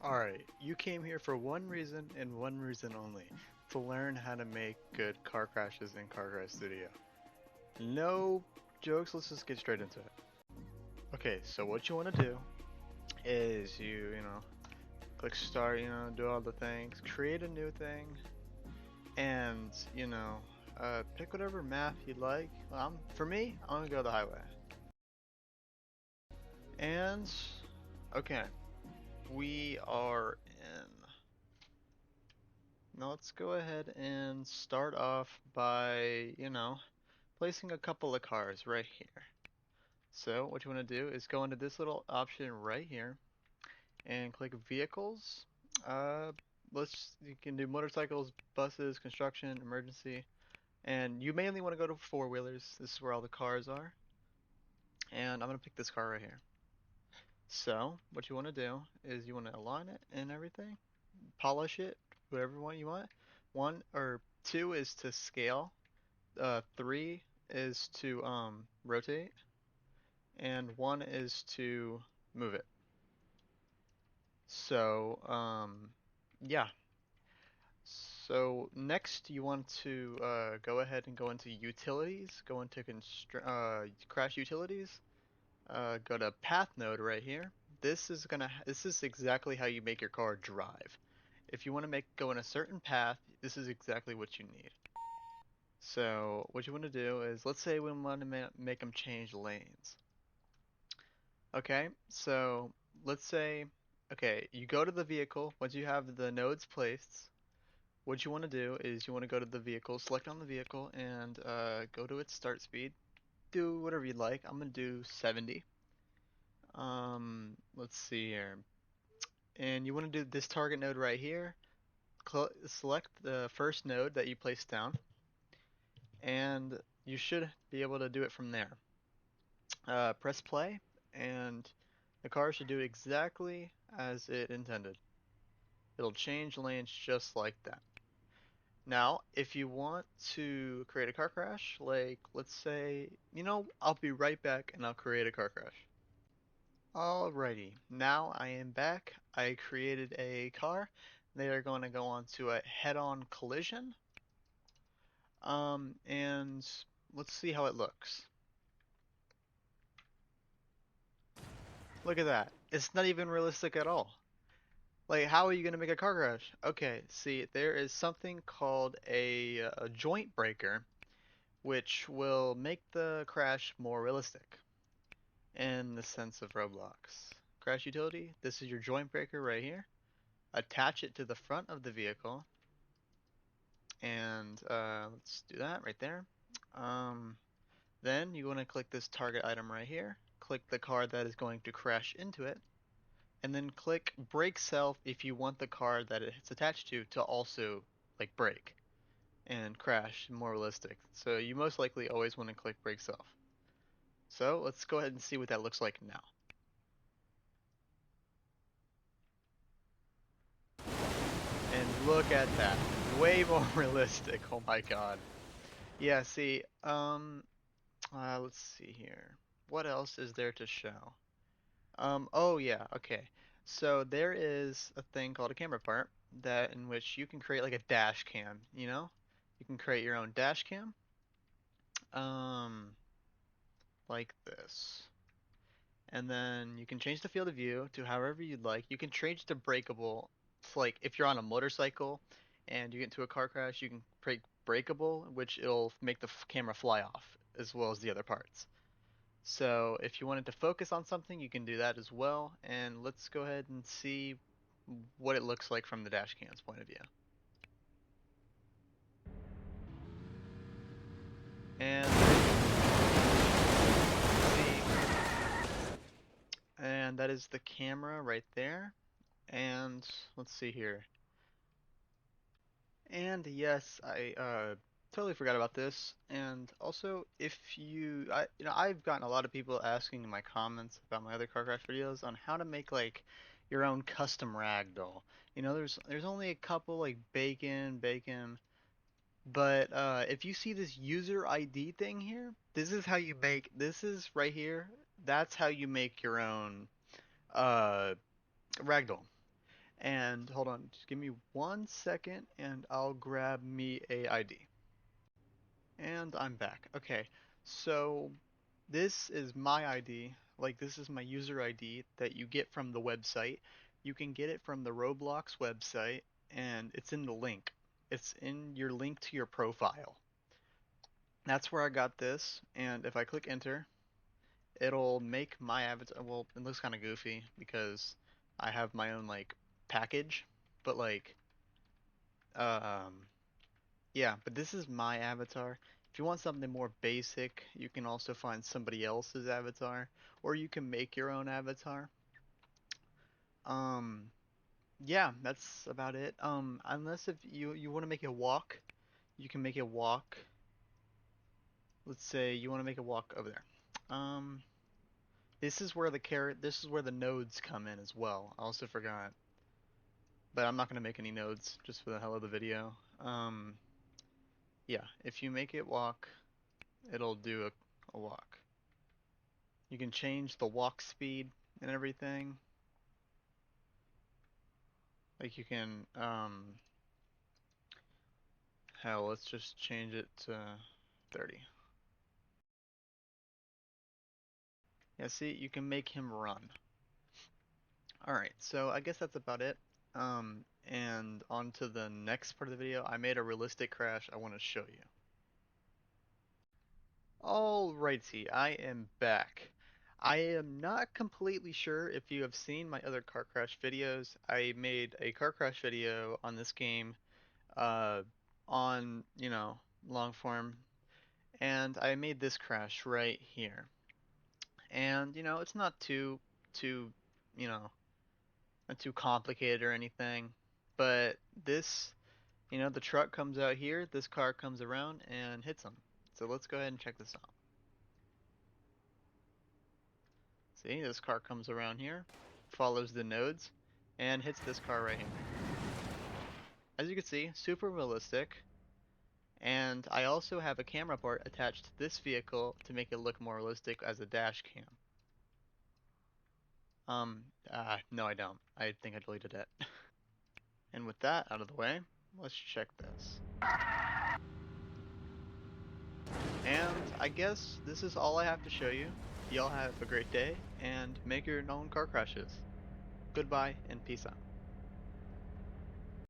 Alright, you came here for one reason and one reason only. To learn how to make good car crashes in Car Crash Studio. No jokes, let's just get straight into it. Okay, so what you want to do is click start, do all the things, create a new thing, and, pick whatever map you like. For me, I'm gonna go the highway. And, okay, we are in. Now let's go ahead and start off by, placing a couple of cars right here. So what you want to do is go into this little option right here and click vehicles. Uh, you can do motorcycles, buses, construction, emergency, and you mainly want to go to four-wheelers. This is where all the cars are. And I'm gonna pick this car right here. So what you want to do is you want to align it and everything, polish it, whatever one you want. One or two is to scale. Three is to rotate, and one is to move it. So yeah. So next you want to go ahead and go into utilities, go into crash utilities, go to path node right here. This is exactly how you make your car drive. If you want to go in a certain path, this is exactly what you need. So what you want to do is, let's say we want to make them change lanes. Okay, so let's say, okay, you go to the vehicle. Once you have the nodes placed, what you want to do is you want to go to the vehicle, select on the vehicle, and go to its start speed. Do whatever you like. I'm gonna do 70. Let's see here. And you want to do this target node right here. Select the first node that you placed down, and you should be able to do it from there. Press play, and the car should do exactly as it intended. It'll change lanes just like that. Now, if you want to create a car crash, like let's say, I'll be right back and I'll create a car crash. Alrighty, now I am back. I created a car. They are going to go on to a head-on collision. And let's see how it looks. Look at that. It's not even realistic at all. Like, how are you going to make a car crash? Okay, see, there is something called a joint breaker, which will make the crash more realistic in the sense of Roblox. Crash utility, this is your joint breaker right here. Attach it to the front of the vehicle, and let's do that right there. Um, then you want to click this target item right here. Click the car that is going to crash into it, and then click brake self if you want the car that it's attached to also like brake and crash more realistic. So you most likely always want to click brake self. So let's go ahead and see what that looks like now. And look at that. Way more realistic. Oh my god. Yeah, see, let's see here. What else is there to show? Oh yeah, okay. So there is a thing called a camera part that in which you can create like a dash cam, you know? You can create your own dash cam. Um, like this. And then you can change the field of view to however you'd like. You can change to breakable. It's like if you're on a motorcycle and you get into a car crash, you can break breakable, which it'll make the camera fly off as well as the other parts. So if you wanted to focus on something, you can do that as well. And let's go ahead and see what it looks like from the dash cam's point of view. And and that is the camera right there. And let's see here. And yes, I totally forgot about this. And also, if I've gotten a lot of people asking in my comments about my other car crash videos on how to make like your own custom ragdoll. There's only a couple like bacon, but if you see this user ID thing here, this is right here. That's how you make your own uh ragdoll. And hold on, just give me 1 second and I'll grab me a ID. And I'm back. Okay, so this is my ID. Like, this is my user ID that you get from the website. You can get it from the Roblox website, and it's in the link. It's in your link to your profile. That's where I got this, and if I click enter, it'll make my avatar. Well, it looks kind of goofy because I have my own, like, package, but, like, um, yeah, but this is my avatar. If you want something more basic, you can also find somebody else's avatar, or you can make your own avatar. Um, yeah, that's about it. Unless if you want to make it walk, you can make it walk. Let's say you want to make it walk over there. Um, this is where the nodes come in as well. I also forgot, but I'm not gonna make any nodes just for the hell of the video. Yeah, if you make it walk, it'll do a walk. You can change the walk speed and everything. Like you can, hell, let's just change it to 30. Yeah, see, you can make him run. Alright, so I guess that's about it. And on to the next part of the video, I made a realistic crash I want to show you. Alrighty, I am back. I am not completely sure if you have seen my other car crash videos. I made a car crash video on this game, uh, on, long form, and I made this crash right here. And, it's not too, you know, not too complicated or anything, but this, the truck comes out here, this car comes around and hits him. So let's go ahead and check this out. See, this car comes around here, follows the nodes, and hits this car right here. As you can see, super realistic. And I also have a camera part attached to this vehicle to make it look more realistic as a dash cam. No I don't. I think I deleted it. And with that out of the way, let's check this. And I guess this is all I have to show you. Y'all have a great day, and make your own car crashes. Goodbye, and peace out.